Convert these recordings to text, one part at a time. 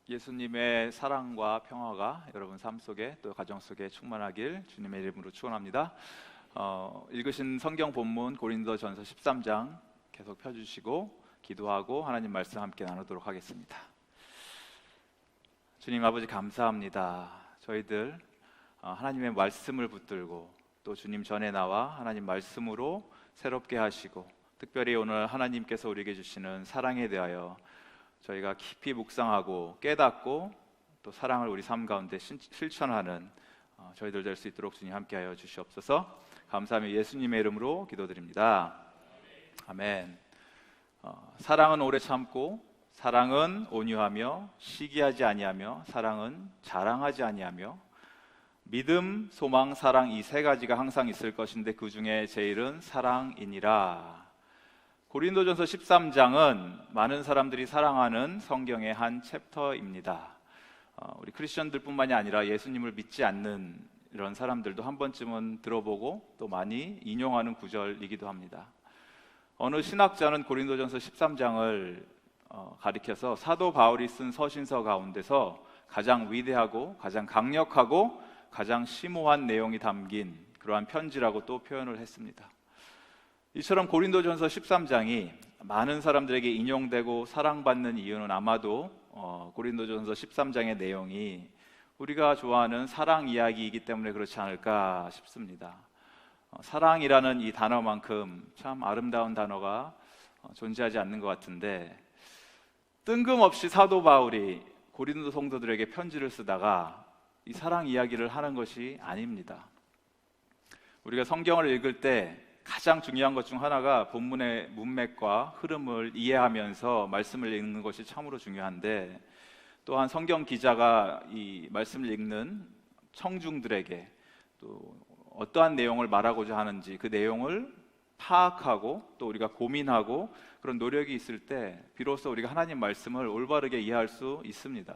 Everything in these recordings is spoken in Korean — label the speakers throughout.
Speaker 1: 예수님의 사랑과 평화가 여러분 삶 속에 또 가정 속에 충만하길 주님의 이름으로 축원합니다. 읽으신 성경 본문 고린도전서 13장 계속 펴주시고 기도하고 하나님 말씀 함께 나누도록 하겠습니다. 주님 아버지 감사합니다. 저희들 하나님의 말씀을 붙들고 또 주님 전에 나와 하나님 말씀으로 새롭게 하시고 특별히 오늘 하나님께서 우리에게 주시는 사랑에 대하여 저희가 깊이 묵상하고 깨닫고 또 사랑을 우리 삶 가운데 실천하는 저희들 될 수 있도록 주님 함께하여 주시옵소서. 감사하며 예수님의 이름으로 기도드립니다. 아멘. 사랑은 오래 참고 사랑은 온유하며 시기하지 아니하며 사랑은 자랑하지 아니하며 믿음, 소망, 사랑 이 세 가지가 항상 있을 것인데 그 중에 제일은 사랑이니라. 고린도전서 13장은 많은 사람들이 사랑하는 성경의 한 챕터입니다. 우리 크리스천들뿐만이 아니라 예수님을 믿지 않는 이런 사람들도 한 번쯤은 들어보고 또 많이 인용하는 구절이기도 합니다. 어느 신학자는 고린도전서 13장을 가리켜서 사도 바울이 쓴 서신서 가운데서 가장 위대하고 가장 강력하고 가장 심오한 내용이 담긴 그러한 편지라고 또 표현을 했습니다. 이처럼 고린도전서 13장이 많은 사람들에게 인용되고 사랑받는 이유는 아마도 고린도전서 13장의 내용이 우리가 좋아하는 사랑 이야기이기 때문에 그렇지 않을까 싶습니다. 사랑이라는 이 단어만큼 참 아름다운 단어가 존재하지 않는 것 같은데 뜬금없이 사도 바울이 고린도 성도들에게 편지를 쓰다가 이 사랑 이야기를 하는 것이 아닙니다. 우리가 성경을 읽을 때 가장 중요한 것 중 하나가 본문의 문맥과 흐름을 이해하면서 말씀을 읽는 것이 참으로 중요한데 또한 성경 기자가 이 말씀을 읽는 청중들에게 또 어떠한 내용을 말하고자 하는지 그 내용을 파악하고 또 우리가 고민하고 그런 노력이 있을 때 비로소 우리가 하나님 말씀을 올바르게 이해할 수 있습니다.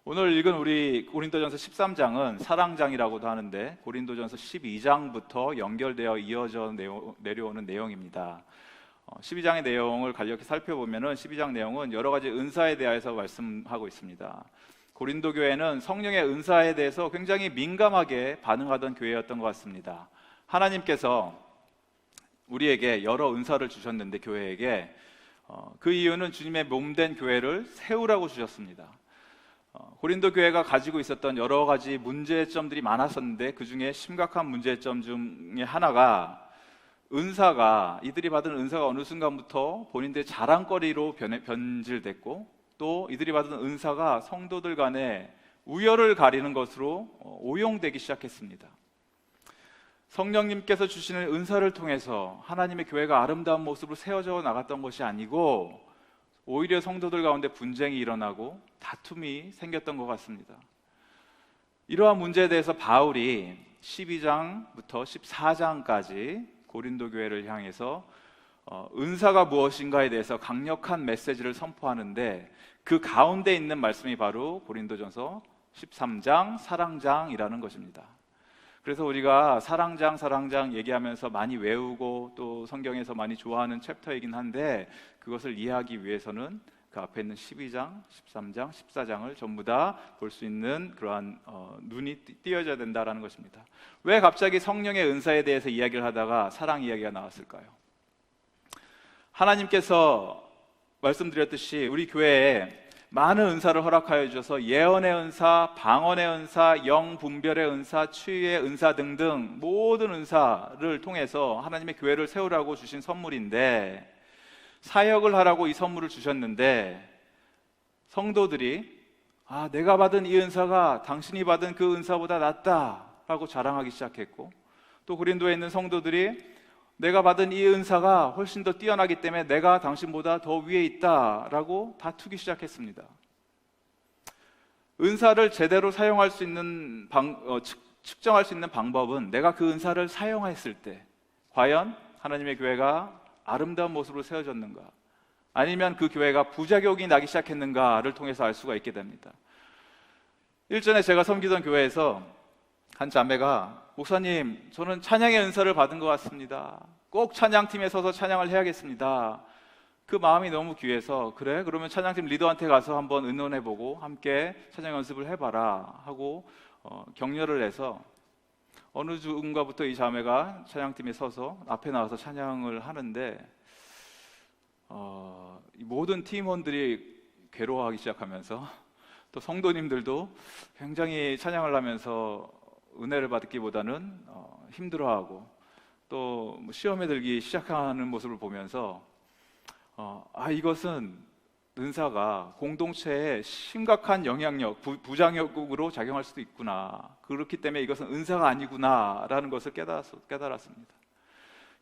Speaker 1: 오늘 읽은 우리 고린도전서 13장은 사랑장이라고도 하는데 고린도전서 12장부터 연결되어 이어져 내려오는 내용입니다. 12장의 내용을 간략히 살펴보면 12장 내용은 여러 가지 은사에 대해서 말씀하고 있습니다. 고린도 교회는 성령의 은사에 대해서 굉장히 민감하게 반응하던 교회였던 것 같습니다. 하나님께서 우리에게 여러 은사를 주셨는데 교회에게 그 이유는 주님의 몸된 교회를 세우라고 주셨습니다. 고린도 교회가 가지고 있었던 여러 가지 문제점들이 많았었는데 그 중에 심각한 문제점 중에 하나가 이들이 받은 은사가 어느 순간부터 본인들의 자랑거리로 변질됐고 또 이들이 받은 은사가 성도들 간에 우열을 가리는 것으로 오용되기 시작했습니다. 성령님께서 주시는 은사를 통해서 하나님의 교회가 아름다운 모습으로 세워져 나갔던 것이 아니고 오히려 성도들 가운데 분쟁이 일어나고 다툼이 생겼던 것 같습니다. 이러한 문제에 대해서 바울이 12장부터 14장까지 고린도 교회를 향해서 은사가 무엇인가에 대해서 강력한 메시지를 선포하는데 그 가운데 있는 말씀이 바로 고린도전서 13장 사랑장이라는 것입니다. 그래서 우리가 사랑장 얘기하면서 많이 외우고 또 성경에서 많이 좋아하는 챕터이긴 한데 그것을 이해하기 위해서는 그 앞에 있는 12장, 13장, 14장을 전부 다 볼 수 있는 그러한 눈이 띄어져야 된다는 것입니다. 왜 갑자기 성령의 은사에 대해서 이야기를 하다가 사랑 이야기가 나왔을까요? 하나님께서 말씀드렸듯이 우리 교회에 많은 은사를 허락하여 주셔서 예언의 은사, 방언의 은사, 영분별의 은사, 치유의 은사 등등 모든 은사를 통해서 하나님의 교회를 세우라고 주신 선물인데 사역을 하라고 이 선물을 주셨는데 성도들이 내가 받은 이 은사가 당신이 받은 그 은사보다 낫다라고 자랑하기 시작했고 또 고린도에 있는 성도들이 내가 받은 이 은사가 훨씬 더 뛰어나기 때문에 내가 당신보다 더 위에 있다라고 다투기 시작했습니다. 은사를 제대로 사용할 수 있는 측정할 수 있는 방법은 내가 그 은사를 사용했을 때 과연 하나님의 교회가 아름다운 모습으로 세워졌는가 아니면 그 교회가 부작용이 나기 시작했는가를 통해서 알 수가 있게 됩니다. 일전에 제가 섬기던 교회에서 한 자매가 목사님, 저는 찬양의 은사를 받은 것 같습니다. 꼭 찬양팀에 서서 찬양을 해야겠습니다. 그 마음이 너무 귀해서 그래? 그러면 찬양팀 리더한테 가서 한번 의논해보고 함께 찬양 연습을 해봐라 하고 격려를 해서 어느 주인가부터 이 자매가 찬양팀에 서서 앞에 나와서 찬양을 하는데 이 모든 팀원들이 괴로워하기 시작하면서 또 성도님들도 굉장히 찬양을 하면서 은혜를 받기보다는 힘들어하고 또 시험에 들기 시작하는 모습을 보면서 이것은 은사가 공동체에 심각한 영향력, 부장력으로 작용할 수도 있구나. 그렇기 때문에 이것은 은사가 아니구나라는 것을 깨달았습니다.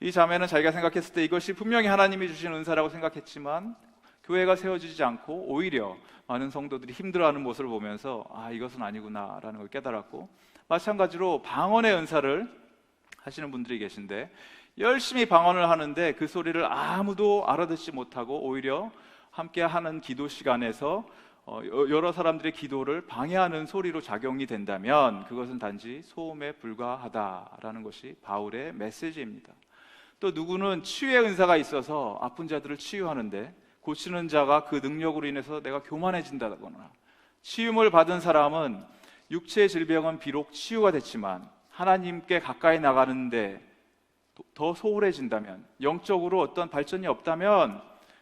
Speaker 1: 이 자매는 자기가 생각했을 때 이것이 분명히 하나님이 주신 은사라고 생각했지만 교회가 세워지지 않고 오히려 많은 성도들이 힘들어하는 모습을 보면서 이것은 아니구나라는 걸 깨달았고, 마찬가지로 방언의 은사를 하시는 분들이 계신데 열심히 방언을 하는데 그 소리를 아무도 알아듣지 못하고 오히려 함께 하는 기도 시간에서 여러 사람들의 기도를 방해하는 소리로 작용이 된다면 그것은 단지 소음에 불과하다라는 것이 바울의 메시지입니다. 또 누구는 치유의 은사가 있어서 아픈 자들을 치유하는데 고치는 자가 그 능력으로 인해서 내가 교만해진다거나, 치유를 받은 사람은 육체의 질병은 비록 치유가 됐지만 하나님께 가까이 나가는데 더 소홀해진다면, 영적으로 어떤 발전이 없다면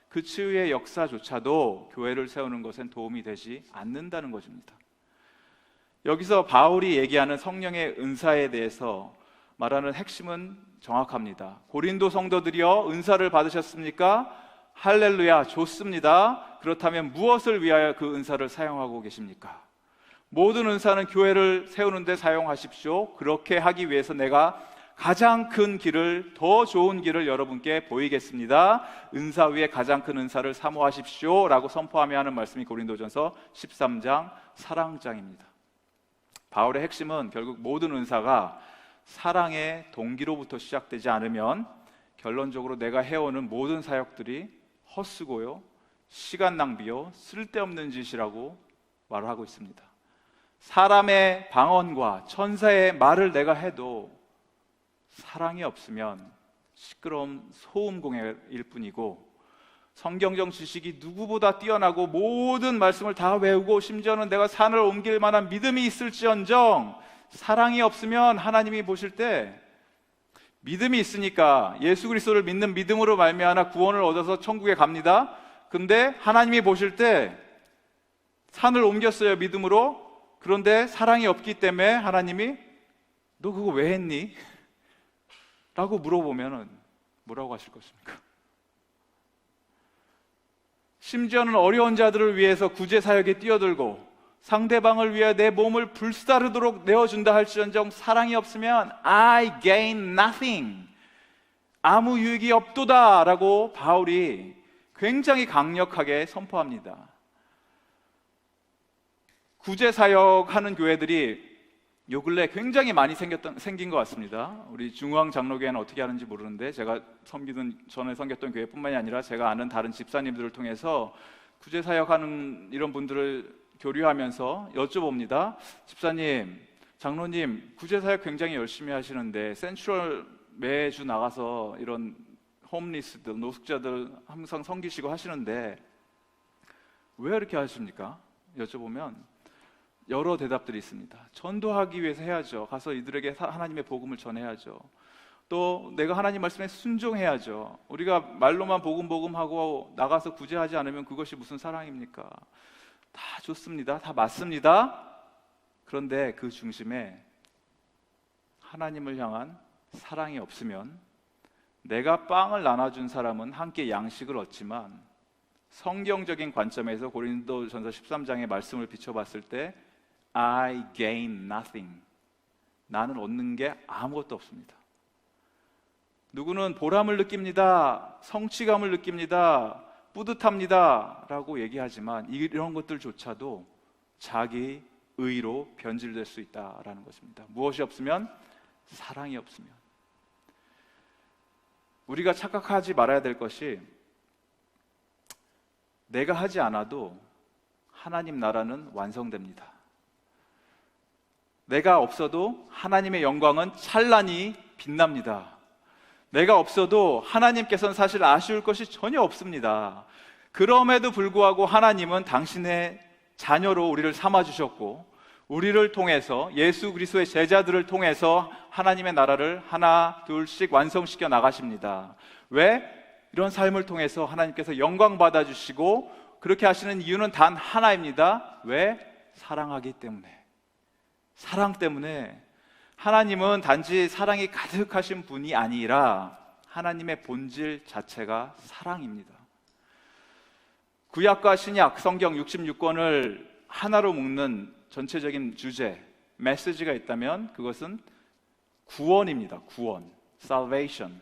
Speaker 1: 그 치유의 역사조차도 교회를 세우는 것엔 도움이 되지 않는다는 것입니다. 여기서 바울이 얘기하는 성령의 은사에 대해서 말하는 핵심은 정확합니다. 고린도 성도들이여, 은사를 받으셨습니까? 할렐루야, 좋습니다. 그렇다면 무엇을 위하여 그 은사를 사용하고 계십니까? 모든 은사는 교회를 세우는 데 사용하십시오. 그렇게 하기 위해서 내가 가장 큰 길을, 더 좋은 길을 여러분께 보이겠습니다. 은사 위에 가장 큰 은사를 사모하십시오 라고 선포하며 하는 말씀이 고린도전서 13장 사랑장입니다. 바울의 핵심은 결국 모든 은사가 사랑의 동기로부터 시작되지 않으면 결론적으로 내가 해오는 모든 사역들이 헛수고요, 시간 낭비요, 쓸데없는 짓이라고 말을 하고 있습니다. 사람의 방언과 천사의 말을 내가 해도 사랑이 없으면 시끄러운 소음공해일 뿐이고, 성경적 지식이 누구보다 뛰어나고 모든 말씀을 다 외우고 심지어는 내가 산을 옮길 만한 믿음이 있을지언정 사랑이 없으면 하나님이 보실 때 믿음이 있으니까 예수 그리스도를 믿는 믿음으로 말미암아 구원을 얻어서 천국에 갑니다. 근데 하나님이 보실 때 산을 옮겼어요, 믿음으로. 그런데 사랑이 없기 때문에 하나님이 너 그거 왜 했니? 라고 물어보면 뭐라고 하실 것입니까? 심지어는 어려운 자들을 위해서 구제 사역에 뛰어들고 상대방을 위해 내 몸을 불사르도록 내어준다 할지언정 사랑이 없으면 I gain nothing, 아무 유익이 없도다 라고 바울이 굉장히 강력하게 선포합니다. 구제 사역하는 교회들이 요 근래 굉장히 많이 생긴 것 같습니다. 우리 중앙 장로교회는 어떻게 하는지 모르는데 제가 전에 섬겼던 교회뿐만이 아니라 제가 아는 다른 집사님들을 통해서 구제 사역하는 이런 분들을 교류하면서 여쭤봅니다. 집사님, 장로님, 구제 사역 굉장히 열심히 하시는데 센트럴 매주 나가서 이런 홈리스들, 노숙자들 항상 섬기시고 하시는데 왜 이렇게 하십니까? 여쭤보면 여러 대답들이 있습니다. 전도하기 위해서 해야죠. 가서 이들에게 하나님의 복음을 전해야죠. 또 내가 하나님 말씀에 순종해야죠. 우리가 말로만 복음하고 나가서 구제하지 않으면 그것이 무슨 사랑입니까? 다 좋습니다. 다 맞습니다. 그런데 그 중심에 하나님을 향한 사랑이 없으면 내가 빵을 나눠준 사람은 함께 양식을 얻지만 성경적인 관점에서 고린도전서 13장의 말씀을 비춰봤을 때 I gain nothing, 나는 얻는 게 아무것도 없습니다. 누구는 보람을 느낍니다, 성취감을 느낍니다, 뿌듯합니다 라고 얘기하지만 이런 것들조차도 자기 의로 변질될 수 있다라는 것입니다. 무엇이 없으면? 사랑이 없으면. 우리가 착각하지 말아야 될 것이 내가 하지 않아도 하나님 나라는 완성됩니다. 내가 없어도 하나님의 영광은 찬란히 빛납니다. 내가 없어도 하나님께서는 사실 아쉬울 것이 전혀 없습니다. 그럼에도 불구하고 하나님은 당신의 자녀로 우리를 삼아주셨고, 우리를 통해서, 예수 그리스도의 제자들을 통해서 하나님의 나라를 하나 둘씩 완성시켜 나가십니다. 왜? 이런 삶을 통해서 하나님께서 영광 받아주시고, 그렇게 하시는 이유는 단 하나입니다. 왜? 사랑하기 때문에. 사랑 때문에. 하나님은 단지 사랑이 가득하신 분이 아니라 하나님의 본질 자체가 사랑입니다. 구약과 신약 성경 66권을 하나로 묶는 전체적인 주제, 메시지가 있다면 그것은 구원입니다. 구원, salvation.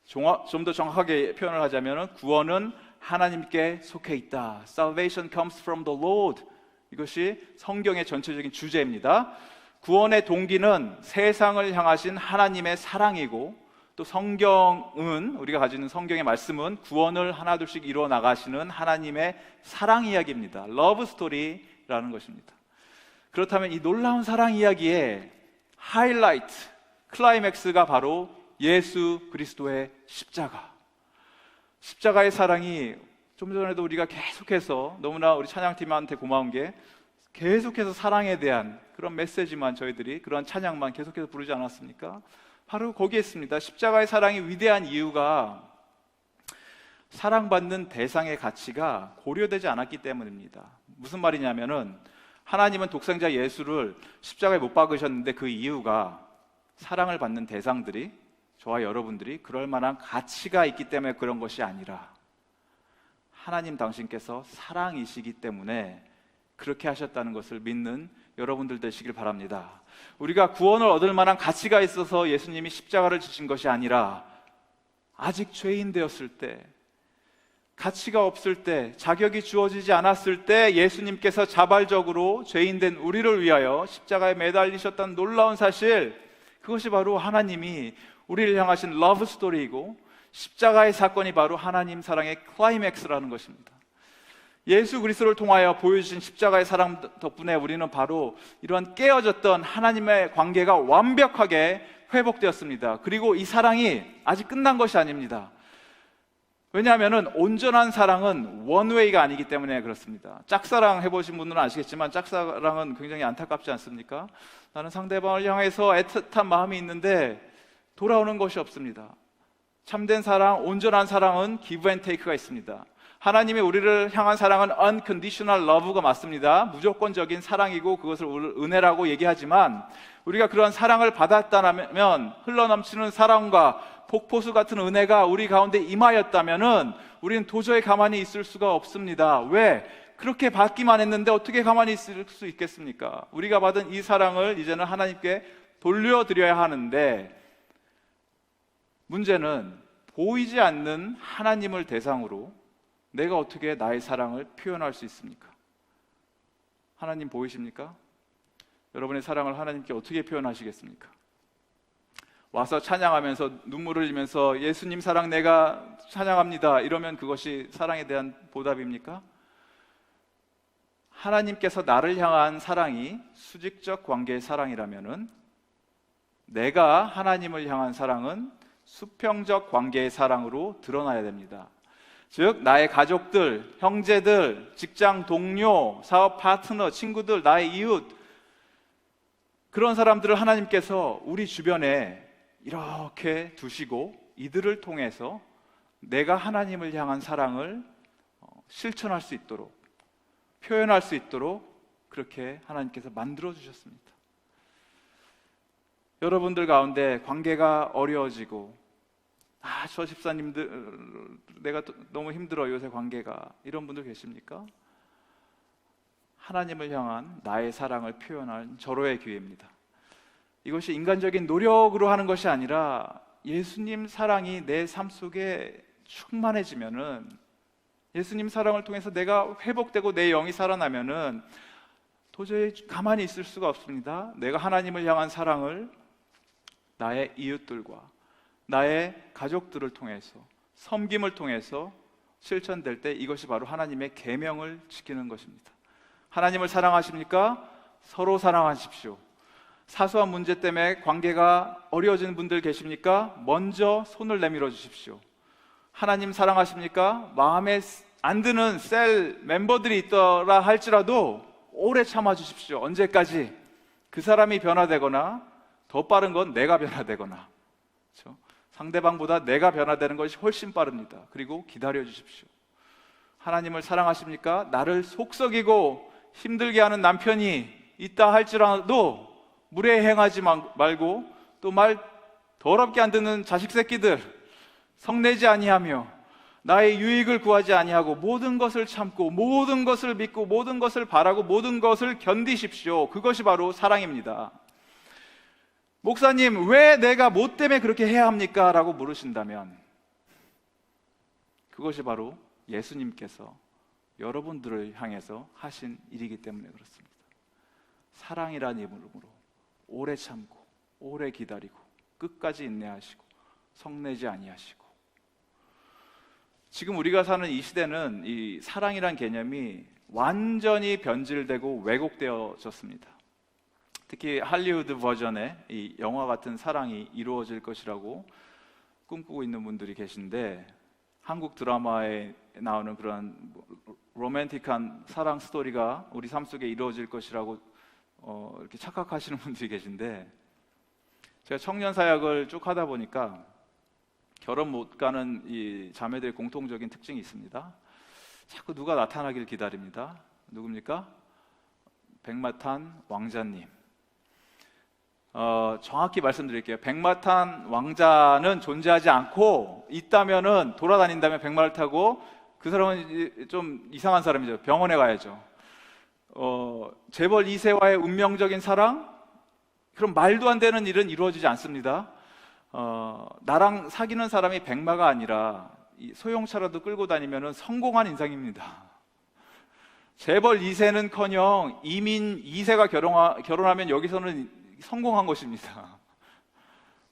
Speaker 1: 좀 더 정확하게 표현을 하자면 구원은 하나님께 속해 있다. Salvation comes from the Lord. 이것이 성경의 전체적인 주제입니다. 구원의 동기는 세상을 향하신 하나님의 사랑이고, 또 성경은, 우리가 가지고 있는 성경의 말씀은 구원을 하나둘씩 이루어 나가시는 하나님의 사랑 이야기입니다. 러브 스토리라는 것입니다. 그렇다면 이 놀라운 사랑 이야기의 하이라이트, 클라이맥스가 바로 예수 그리스도의 십자가의 사랑이, 좀 전에도 우리가 계속해서, 너무나 우리 찬양팀한테 고마운 게 계속해서 사랑에 대한 그런 메시지만, 저희들이 그런 찬양만 계속해서 부르지 않았습니까? 바로 거기에 있습니다. 십자가의 사랑이 위대한 이유가 사랑받는 대상의 가치가 고려되지 않았기 때문입니다. 무슨 말이냐면은, 하나님은 독생자 예수를 십자가에 못 박으셨는데 그 이유가 사랑을 받는 대상들이, 저와 여러분들이 그럴 만한 가치가 있기 때문에 그런 것이 아니라, 하나님 당신께서 사랑이시기 때문에 그렇게 하셨다는 것을 믿는 여러분들 되시길 바랍니다. 우리가 구원을 얻을 만한 가치가 있어서 예수님이 십자가를 지신 것이 아니라, 아직 죄인 되었을 때, 가치가 없을 때, 자격이 주어지지 않았을 때 예수님께서 자발적으로 죄인된 우리를 위하여 십자가에 매달리셨다는 놀라운 사실, 그것이 바로 하나님이 우리를 향하신 러브 스토리이고, 십자가의 사건이 바로 하나님 사랑의 클라이맥스라는 것입니다. 예수 그리스도를 통하여 보여주신 십자가의 사랑 덕분에 우리는 바로 이러한 깨어졌던 하나님의 관계가 완벽하게 회복되었습니다. 그리고 이 사랑이 아직 끝난 것이 아닙니다. 왜냐하면 온전한 사랑은 원웨이가 아니기 때문에 그렇습니다. 짝사랑 해보신 분들은 아시겠지만, 짝사랑은 굉장히 안타깝지 않습니까? 나는 상대방을 향해서 애틋한 마음이 있는데 돌아오는 것이 없습니다. 참된 사랑, 온전한 사랑은 give and take가 있습니다. 하나님이 우리를 향한 사랑은 unconditional love가 맞습니다. 무조건적인 사랑이고 그것을 은혜라고 얘기하지만, 우리가 그런 사랑을 받았다면, 흘러넘치는 사랑과 폭포수 같은 은혜가 우리 가운데 임하였다면 우리는 도저히 가만히 있을 수가 없습니다. 왜? 그렇게 받기만 했는데 어떻게 가만히 있을 수 있겠습니까? 우리가 받은 이 사랑을 이제는 하나님께 돌려드려야 하는데, 문제는 보이지 않는 하나님을 대상으로 내가 어떻게 나의 사랑을 표현할 수 있습니까? 하나님 보이십니까? 여러분의 사랑을 하나님께 어떻게 표현하시겠습니까? 와서 찬양하면서 눈물을 흘리면서 예수님 사랑 내가 찬양합니다, 이러면 그것이 사랑에 대한 보답입니까? 하나님께서 나를 향한 사랑이 수직적 관계의 사랑이라면은, 내가 하나님을 향한 사랑은 수평적 관계의 사랑으로 드러나야 됩니다. 즉, 나의 가족들, 형제들, 직장 동료, 사업 파트너, 친구들, 나의 이웃, 그런 사람들을 하나님께서 우리 주변에 이렇게 두시고, 이들을 통해서 내가 하나님을 향한 사랑을 실천할 수 있도록, 표현할 수 있도록 그렇게 하나님께서 만들어 주셨습니다. 여러분들 가운데 관계가 어려워지고, 저 집사님들 내가 너무 힘들어 요새 관계가, 이런 분들 계십니까? 하나님을 향한 나의 사랑을 표현할 절호의 기회입니다. 이것이 인간적인 노력으로 하는 것이 아니라 예수님 사랑이 내 삶 속에 충만해지면은, 예수님 사랑을 통해서 내가 회복되고 내 영이 살아나면은 도저히 가만히 있을 수가 없습니다. 내가 하나님을 향한 사랑을 나의 이웃들과 나의 가족들을 통해서, 섬김을 통해서 실천될 때, 이것이 바로 하나님의 계명을 지키는 것입니다. 하나님을 사랑하십니까? 서로 사랑하십시오. 사소한 문제 때문에 관계가 어려워지는 분들 계십니까? 먼저 손을 내밀어 주십시오. 하나님 사랑하십니까? 마음에 안 드는 셀 멤버들이 있더라 할지라도 오래 참아 주십시오. 언제까지? 그 사람이 변화되거나, 더 빠른 건 내가 변화되거나, 그렇죠? 상대방보다 내가 변화되는 것이 훨씬 빠릅니다. 그리고 기다려 주십시오. 하나님을 사랑하십니까? 나를 속썩이고 힘들게 하는 남편이 있다 할지라도 무례행하지 말고, 또 말 더럽게 안 듣는 자식 새끼들 성내지 아니하며 나의 유익을 구하지 아니하고 모든 것을 참고 모든 것을 믿고 모든 것을 바라고 모든 것을 견디십시오. 그것이 바로 사랑입니다. 목사님, 왜 내가 뭐 때문에 그렇게 해야 합니까? 라고 물으신다면 그것이 바로 예수님께서 여러분들을 향해서 하신 일이기 때문에 그렇습니다. 사랑이란 이름으로 오래 참고 오래 기다리고 끝까지 인내하시고 성내지 아니하시고. 지금 우리가 사는 이 시대는 이 사랑이란 개념이 완전히 변질되고 왜곡되어졌습니다. 특히 할리우드 버전의 이 영화 같은 사랑이 이루어질 것이라고 꿈꾸고 있는 분들이 계신데, 한국 드라마에 나오는 그런 로맨틱한 사랑 스토리가 우리 삶 속에 이루어질 것이라고 이렇게 착각하시는 분들이 계신데, 제가 청년 사역을 쭉 하다 보니까 결혼 못 가는 이 자매들의 공통적인 특징이 있습니다. 자꾸 누가 나타나길 기다립니다. 누굽니까? 백마탄 왕자님. 정확히 말씀드릴게요. 백마탄 왕자는 존재하지 않고, 있다면은 돌아다닌다면 백마를 타고, 그 사람은 좀 이상한 사람이죠. 병원에 가야죠. 재벌 2세와의 운명적인 사랑? 그럼 말도 안 되는 일은 이루어지지 않습니다. 나랑 사귀는 사람이 백마가 아니라 이 소형차라도 끌고 다니면 성공한 인상입니다. 재벌 2세는커녕 이민 2세가 결혼하면 여기서는 성공한 것입니다.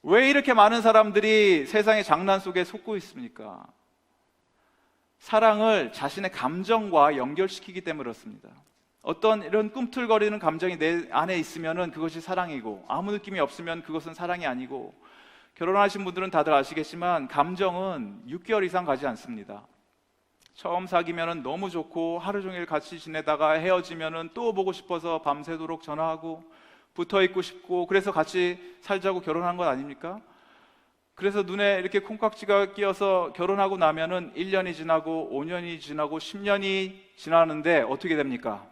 Speaker 1: 왜 이렇게 많은 사람들이 세상의 장난 속에 속고 있습니까? 사랑을 자신의 감정과 연결시키기 때문에 그렇습니다. 어떤 이런 꿈틀거리는 감정이 내 안에 있으면 그것이 사랑이고, 아무 느낌이 없으면 그것은 사랑이 아니고, 결혼하신 분들은 다들 아시겠지만 감정은 6개월 이상 가지 않습니다. 처음 사귀면 너무 좋고 하루 종일 같이 지내다가 헤어지면 또 보고 싶어서 밤새도록 전화하고 붙어 있고 싶고, 그래서 같이 살자고 결혼한 것 아닙니까? 그래서 눈에 이렇게 콩깍지가 끼어서 결혼하고 나면은 1년이 지나고 5년이 지나고 10년이 지나는데 어떻게 됩니까?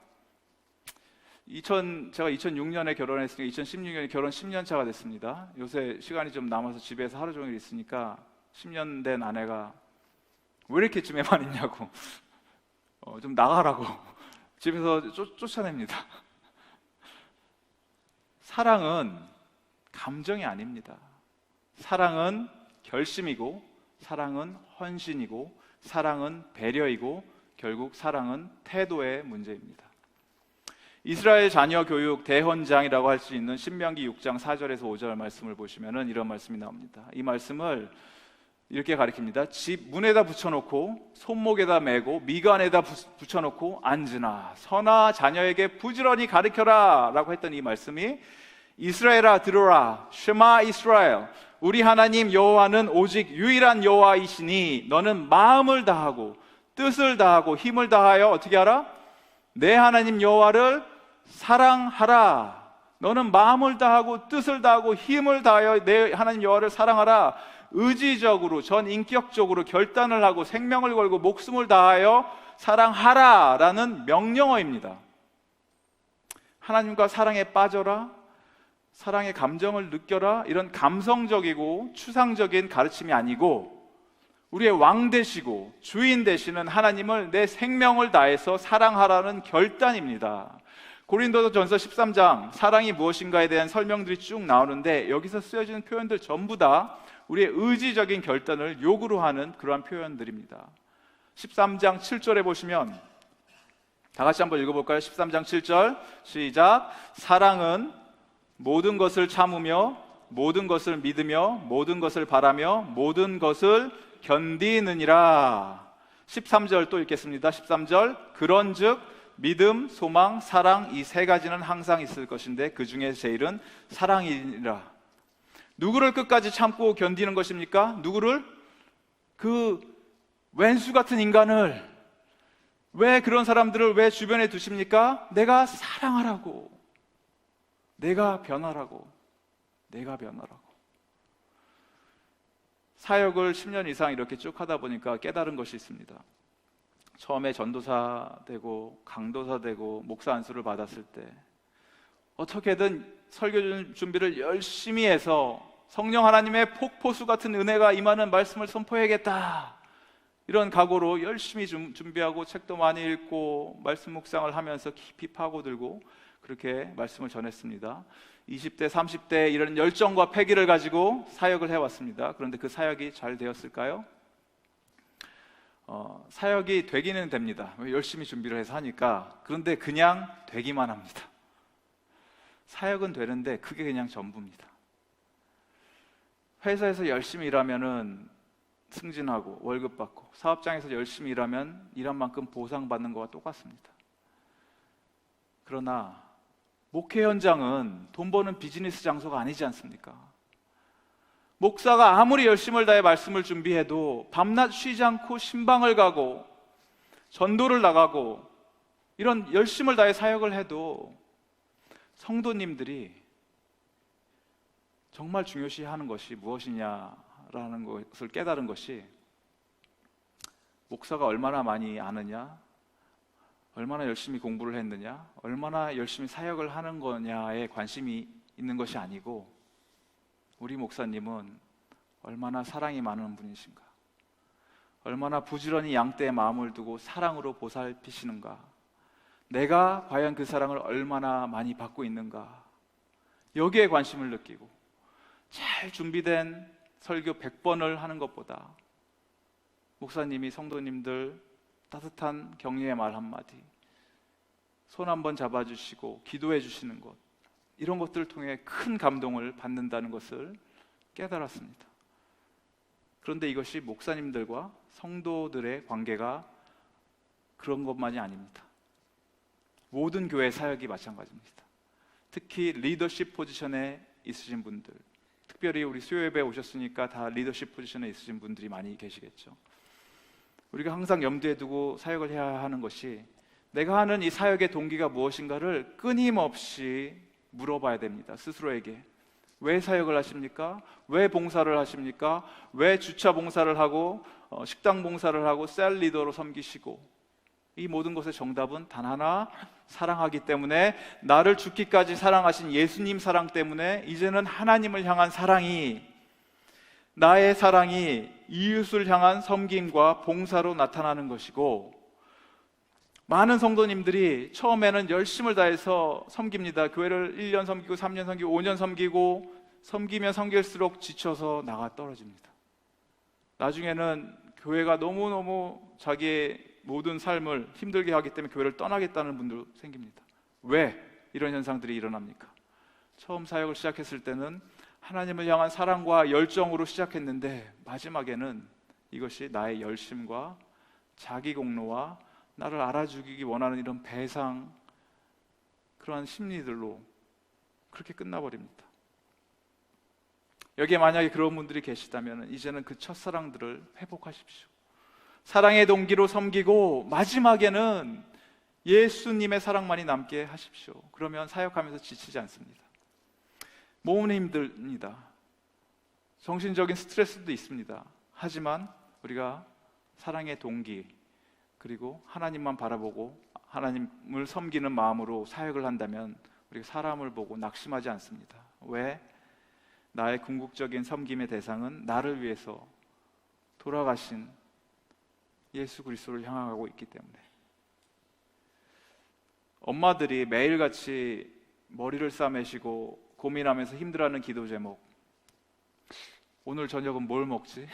Speaker 1: 제가 2006년에 결혼했으니까 2016년에 결혼 10년 차가 됐습니다. 요새 시간이 좀 남아서 집에서 하루 종일 있으니까 10년 된 아내가 왜 이렇게 쯤에만 있냐고 좀 나가라고 집에서 쫓아냅니다. 사랑은 감정이 아닙니다. 사랑은 결심이고, 사랑은 헌신이고, 사랑은 배려이고, 결국 사랑은 태도의 문제입니다. 이스라엘 자녀 교육 대헌장이라고 할 수 있는 신명기 6장 4절에서 5절 말씀을 보시면 이런 말씀이 나옵니다. 이 말씀을 이렇게 가리킵니다. 집 문에다 붙여놓고 손목에다 메고 미간에다 붙여놓고 앉으나 서나 자녀에게 부지런히 가르쳐라 라고 했던 이 말씀이, 이스라엘아 들으라, 쉐마 이스라엘, 우리 하나님 여호와는 오직 유일한 여호와이시니 너는 마음을 다하고 뜻을 다하고 힘을 다하여 어떻게 하라? 내 하나님 여호와를 사랑하라. 너는 마음을 다하고 뜻을 다하고 힘을 다하여 내 하나님 여호와를 사랑하라. 의지적으로, 전인격적으로 결단을 하고 생명을 걸고 목숨을 다하여 사랑하라 라는 명령어입니다. 하나님과 사랑에 빠져라, 사랑의 감정을 느껴라, 이런 감성적이고 추상적인 가르침이 아니고, 우리의 왕 되시고 주인 되시는 하나님을 내 생명을 다해서 사랑하라는 결단입니다. 고린도전서 13장 사랑이 무엇인가에 대한 설명들이 쭉 나오는데, 여기서 쓰여지는 표현들 전부 다 우리의 의지적인 결단을 요구로 하는 그러한 표현들입니다. 13장 7절에 보시면, 다 같이 한번 읽어볼까요? 13장 7절 시작. 사랑은 모든 것을 참으며 모든 것을 믿으며 모든 것을 바라며 모든 것을 견디느니라. 13절 또 읽겠습니다. 13절 그런즉 믿음, 소망, 사랑, 이 세 가지는 항상 있을 것인데 그 중에 제일은 사랑이니라. 누구를 끝까지 참고 견디는 것입니까? 누구를? 그 왼수 같은 인간을. 왜 그런 사람들을 왜 주변에 두십니까? 내가 사랑하라고, 내가 변하라고, 내가 변하라고. 사역을 10년 이상 이렇게 쭉 하다 보니까 깨달은 것이 있습니다. 처음에 전도사 되고 강도사 되고 목사 안수를 받았을 때 어떻게든 설교 준비를 열심히 해서 성령 하나님의 폭포수 같은 은혜가 임하는 말씀을 선포해야겠다, 이런 각오로 열심히 준비하고 책도 많이 읽고 말씀 묵상을 하면서 깊이 파고들고 그렇게 말씀을 전했습니다. 20대, 30대 이런 열정과 패기를 가지고 사역을 해왔습니다. 그런데 그 사역이 잘 되었을까요? 사역이 되기는 됩니다. 열심히 준비를 해서 하니까. 그런데 그냥 되기만 합니다. 사역은 되는데 그게 그냥 전부입니다. 회사에서 열심히 일하면은 승진하고 월급 받고, 사업장에서 열심히 일하면 일한 만큼 보상받는 것과 똑같습니다. 그러나 목회 현장은 돈 버는 비즈니스 장소가 아니지 않습니까? 목사가 아무리 열심을 다해 말씀을 준비해도 밤낮 쉬지 않고 신방을 가고 전도를 나가고 이런 열심을 다해 사역을 해도 성도님들이 정말 중요시하는 것이 무엇이냐라는 것을 깨달은 것이, 목사가 얼마나 많이 아느냐, 얼마나 열심히 공부를 했느냐, 얼마나 열심히 사역을 하는 거냐에 관심이 있는 것이 아니고, 우리 목사님은 얼마나 사랑이 많은 분이신가, 얼마나 부지런히 양떼의 마음을 두고 사랑으로 보살피시는가, 내가 과연 그 사랑을 얼마나 많이 받고 있는가, 여기에 관심을 느끼고, 잘 준비된 설교 100번을 하는 것보다 목사님이 성도님들 따뜻한 격려의 말 한마디, 손 한번 잡아주시고 기도해 주시는 것, 이런 것들을 통해 큰 감동을 받는다는 것을 깨달았습니다. 그런데 이것이 목사님들과 성도들의 관계가 그런 것만이 아닙니다. 모든 교회 사역이 마찬가지입니다. 특히 리더십 포지션에 있으신 분들, 특별히 우리 수요예배 오셨으니까 다 리더십 포지션에 있으신 분들이 많이 계시겠죠. 우리가 항상 염두에 두고 사역을 해야 하는 것이, 내가 하는 이 사역의 동기가 무엇인가를 끊임없이 물어봐야 됩니다. 스스로에게. 왜 사역을 하십니까? 왜 봉사를 하십니까? 왜 주차 봉사를 하고 식당 봉사를 하고 셀 리더로 섬기시고, 이 모든 것의 정답은 단 하나, 사랑하기 때문에, 나를 죽기까지 사랑하신 예수님 사랑 때문에 이제는 하나님을 향한 사랑이, 나의 사랑이 이웃을 향한 섬김과 봉사로 나타나는 것이고, 많은 성도님들이 처음에는 열심을 다해서 섬깁니다. 교회를 1년 섬기고 3년 섬기고 5년 섬기고, 섬기면 섬길수록 지쳐서 나가 떨어집니다. 나중에는 교회가 너무너무 자기의 모든 삶을 힘들게 하기 때문에 교회를 떠나겠다는 분도 생깁니다. 왜 이런 현상들이 일어납니까? 처음 사역을 시작했을 때는 하나님을 향한 사랑과 열정으로 시작했는데, 마지막에는 이것이 나의 열심과 자기 공로와 나를 알아주기 원하는 이런 배상, 그러한 심리들로 그렇게 끝나버립니다. 여기에 만약에 그런 분들이 계시다면 이제는 그 첫사랑들을 회복하십시오. 사랑의 동기로 섬기고 마지막에는 예수님의 사랑만이 남게 하십시오. 그러면 사역하면서 지치지 않습니다. 몸은 힘듭니다. 정신적인 스트레스도 있습니다. 하지만 우리가 사랑의 동기, 그리고 하나님만 바라보고 하나님을 섬기는 마음으로 사역을 한다면 우리가 사람을 보고 낙심하지 않습니다. 왜? 나의 궁극적인 섬김의 대상은 나를 위해서 돌아가신 예수 그리스도를 향하고 있기 때문에. 엄마들이 매일같이 머리를 싸매시고 고민하면서 힘들어하는 기도 제목, 오늘 저녁은 뭘 먹지?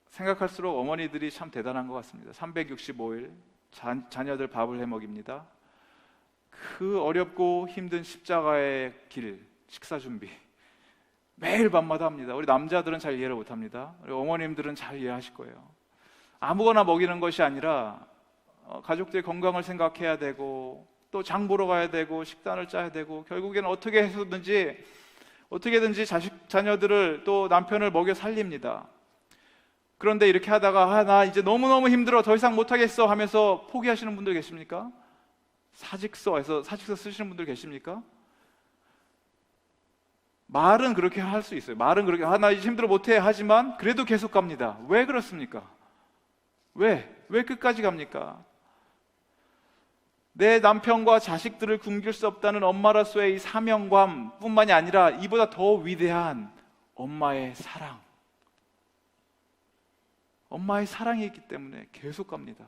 Speaker 1: 생각할수록 어머니들이 참 대단한 것 같습니다. 365일 자녀들 밥을 해 먹입니다. 그 어렵고 힘든 십자가의 길, 식사 준비 매일 밤마다 합니다. 우리 남자들은 잘 이해를 못합니다. 우리 어머님들은 잘 이해하실 거예요. 아무거나 먹이는 것이 아니라 가족들의 건강을 생각해야 되고 또 장 보러 가야 되고 식단을 짜야 되고 결국에는 어떻게든지 자녀들을 또 남편을 먹여 살립니다. 그런데 이렇게 하다가 나 이제 너무너무 힘들어 더 이상 못하겠어 하면서 포기하시는 분들 계십니까? 사직서에서 사직서 쓰시는 분들 계십니까? 말은 그렇게 할 수 있어요. 말은 그렇게 나 이제 힘들어 못해 하지만 그래도 계속 갑니다. 왜 그렇습니까? 왜 끝까지 갑니까? 내 남편과 자식들을 굶길 수 없다는 엄마로서의 이 사명감 뿐만이 아니라 이보다 더 위대한 엄마의 사랑이 있기 때문에 계속 갑니다.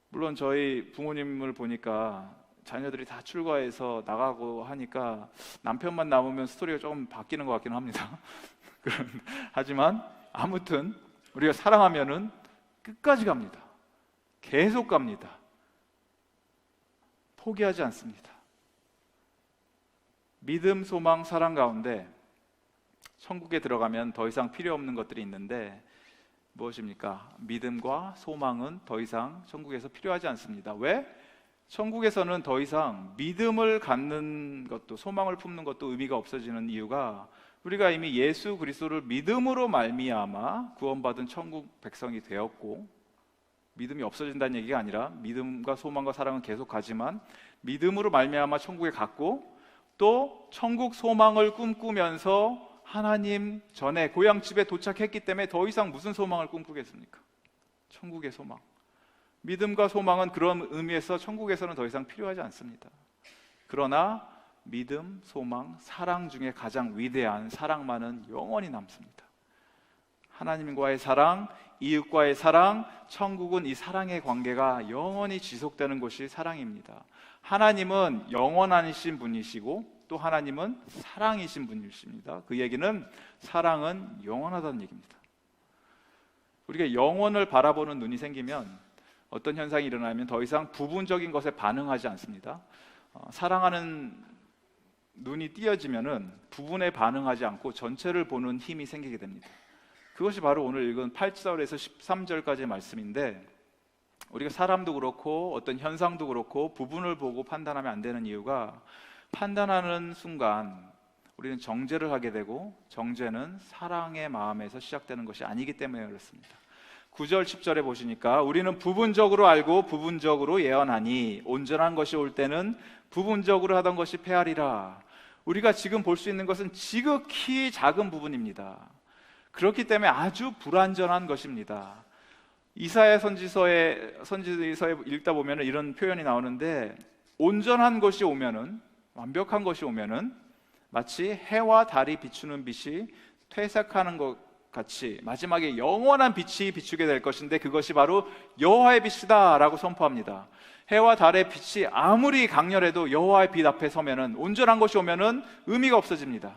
Speaker 1: 물론 저희 부모님을 보니까 자녀들이 다 출가해서 나가고 하니까 남편만 남으면 스토리가 조금 바뀌는 것 같긴 합니다. 하지만 아무튼 우리가 사랑하면은 끝까지 갑니다. 계속 갑니다. 포기하지 않습니다. 믿음, 소망, 사랑 가운데 천국에 들어가면 더 이상 필요 없는 것들이 있는데 무엇입니까? 믿음과 소망은 더 이상 천국에서 필요하지 않습니다. 왜? 천국에서는 더 이상 믿음을 갖는 것도 소망을 품는 것도 의미가 없어지는 이유가 우리가 이미 예수 그리스도를 믿음으로 말미암아 구원받은 천국 백성이 되었고, 믿음이 없어진다는 얘기가 아니라 믿음과 소망과 사랑은 계속 가지만 믿음으로 말미암아 천국에 갔고 또 천국 소망을 꿈꾸면서 하나님 전에 고향집에 도착했기 때문에 더 이상 무슨 소망을 꿈꾸겠습니까? 천국의 소망. 믿음과 소망은 그런 의미에서 천국에서는 더 이상 필요하지 않습니다. 그러나 믿음, 소망, 사랑 중에 가장 위대한 사랑만은 영원히 남습니다. 하나님과의 사랑, 이웃과의 사랑, 천국은 이 사랑의 관계가 영원히 지속되는 것이 사랑입니다. 하나님은 영원하신 분이시고 또 하나님은 사랑이신 분이십니다. 그 얘기는 사랑은 영원하다는 얘기입니다. 우리가 영원을 바라보는 눈이 생기면 어떤 현상이 일어나면 더 이상 부분적인 것에 반응하지 않습니다. 사랑하는 눈이 띄어지면은 부분에 반응하지 않고 전체를 보는 힘이 생기게 됩니다. 그것이 바로 오늘 읽은 8절에서 13절까지의 말씀인데, 우리가 사람도 그렇고 어떤 현상도 그렇고 부분을 보고 판단하면 안 되는 이유가, 판단하는 순간 우리는 정죄를 하게 되고 정죄는 사랑의 마음에서 시작되는 것이 아니기 때문에 그렇습니다. 9절 10절에 보시니까 우리는 부분적으로 알고 부분적으로 예언하니 온전한 것이 올 때는 부분적으로 하던 것이 패하리라. 우리가 지금 볼 수 있는 것은 지극히 작은 부분입니다. 그렇기 때문에 아주 불완전한 것입니다. 이사야 선지서에 읽다 보면 이런 표현이 나오는데, 온전한 것이 오면은, 완벽한 것이 오면은 마치 해와 달이 비추는 빛이 퇴색하는 것 같이 마지막에 영원한 빛이 비추게 될 것인데 그것이 바로 여호와의 빛이다 라고 선포합니다. 해와 달의 빛이 아무리 강렬해도 여호와의 빛 앞에 서면은, 온전한 것이 오면은 의미가 없어집니다.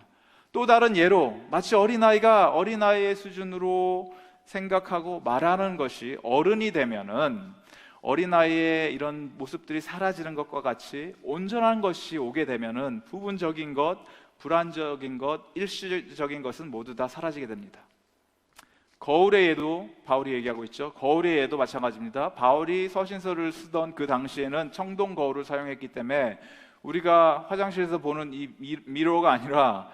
Speaker 1: 또 다른 예로 마치 어린아이가 어린아이의 수준으로 생각하고 말하는 것이 어른이 되면은 어린아이의 이런 모습들이 사라지는 것과 같이 온전한 것이 오게 되면은 부분적인 것, 불완전적인 것, 일시적인 것은 모두 다 사라지게 됩니다. 거울의 예도 바울이 얘기하고 있죠. 거울의 예도 마찬가지입니다. 바울이 서신서를 쓰던 그 당시에는 청동 거울을 사용했기 때문에 우리가 화장실에서 보는 이 미러가 아니라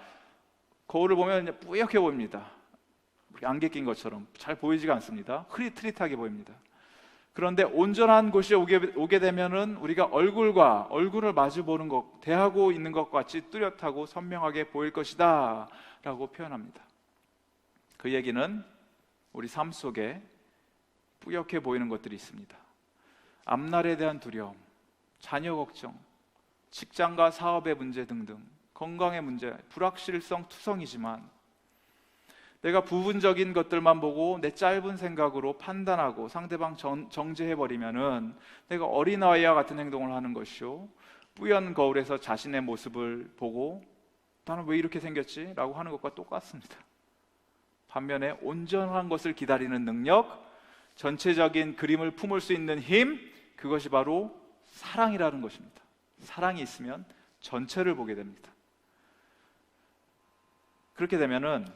Speaker 1: 거울을 보면 뿌옇게 보입니다. 안개 낀 것처럼 잘 보이지가 않습니다. 흐릿흐릿하게 보입니다. 그런데 온전한 곳이 오게 되면은 우리가 얼굴을 마주 보는 것, 대하고 있는 것 같이 뚜렷하고 선명하게 보일 것이다 라고 표현합니다. 그 얘기는 우리 삶 속에 뿌옇게 보이는 것들이 있습니다. 앞날에 대한 두려움, 자녀 걱정, 직장과 사업의 문제 등등, 건강의 문제, 불확실성 투성이지만 내가 부분적인 것들만 보고 내 짧은 생각으로 판단하고 상대방 정죄해버리면은 내가 어린아이와 같은 행동을 하는 것이요, 뿌연 거울에서 자신의 모습을 보고 나는 왜 이렇게 생겼지? 라고 하는 것과 똑같습니다. 반면에 온전한 것을 기다리는 능력, 전체적인 그림을 품을 수 있는 힘, 그것이 바로 사랑이라는 것입니다. 사랑이 있으면 전체를 보게 됩니다. 그렇게 되면은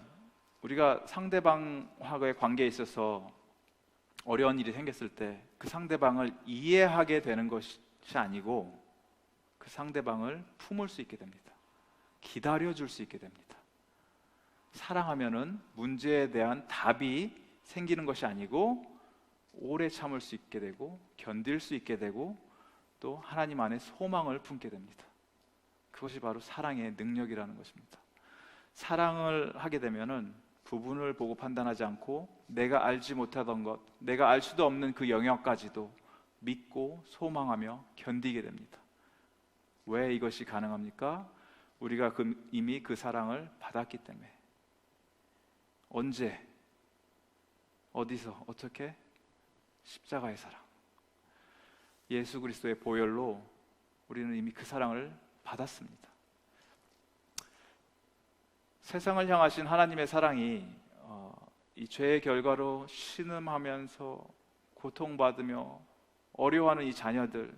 Speaker 1: 우리가 상대방과의 관계에 있어서 어려운 일이 생겼을 때 그 상대방을 이해하게 되는 것이 아니고 그 상대방을 품을 수 있게 됩니다. 기다려줄 수 있게 됩니다. 사랑하면은 문제에 대한 답이 생기는 것이 아니고 오래 참을 수 있게 되고 견딜 수 있게 되고 또 하나님 안에 소망을 품게 됩니다. 그것이 바로 사랑의 능력이라는 것입니다. 사랑을 하게 되면은 부분을 보고 판단하지 않고 내가 알지 못하던 것, 내가 알 수도 없는 그 영역까지도 믿고 소망하며 견디게 됩니다. 왜 이것이 가능합니까? 우리가 이미 그 사랑을 받았기 때문에. 언제? 어디서? 어떻게? 십자가의 사랑. 예수 그리스도의 보혈로 우리는 이미 그 사랑을 받았습니다. 세상을 향하신 하나님의 사랑이 이 죄의 결과로 신음하면서 고통받으며 어려워하는 이 자녀들,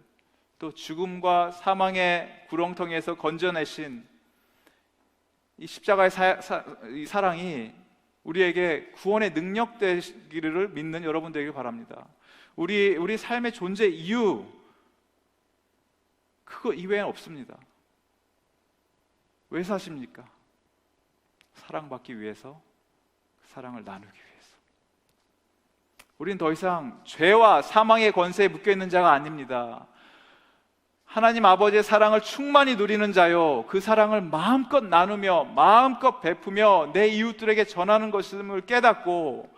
Speaker 1: 또 죽음과 사망의 구렁텅이에서 건져내신 이 십자가의 이 사랑이 우리에게 구원의 능력 되기를 믿는 여러분 되길 바랍니다. 우리 삶의 존재 이유, 그거 이외에는 없습니다. 왜 사십니까? 사랑받기 위해서, 사랑을 나누기 위해서. 우린 더 이상 죄와 사망의 권세에 묶여있는 자가 아닙니다. 하나님 아버지의 사랑을 충만히 누리는 자요, 그 사랑을 마음껏 나누며 마음껏 베푸며 내 이웃들에게 전하는 것임을 깨닫고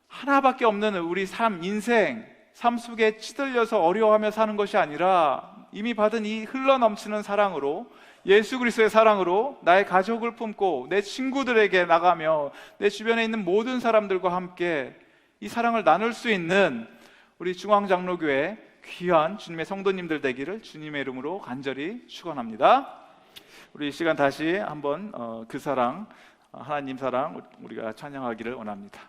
Speaker 1: 하나밖에 없는 우리 인생 속에 치들려서 어려워하며 사는 것이 아니라 이미 받은 이 흘러넘치는 사랑으로, 예수 그리스도의 사랑으로 나의 가족을 품고 내 친구들에게 나가며 내 주변에 있는 모든 사람들과 함께 이 사랑을 나눌 수 있는 우리 중앙장로교회 귀한 주님의 성도님들 되기를 주님의 이름으로 간절히 축원합니다. 우리 이 시간 다시 한번 그 사랑, 하나님 사랑 우리가 찬양하기를 원합니다.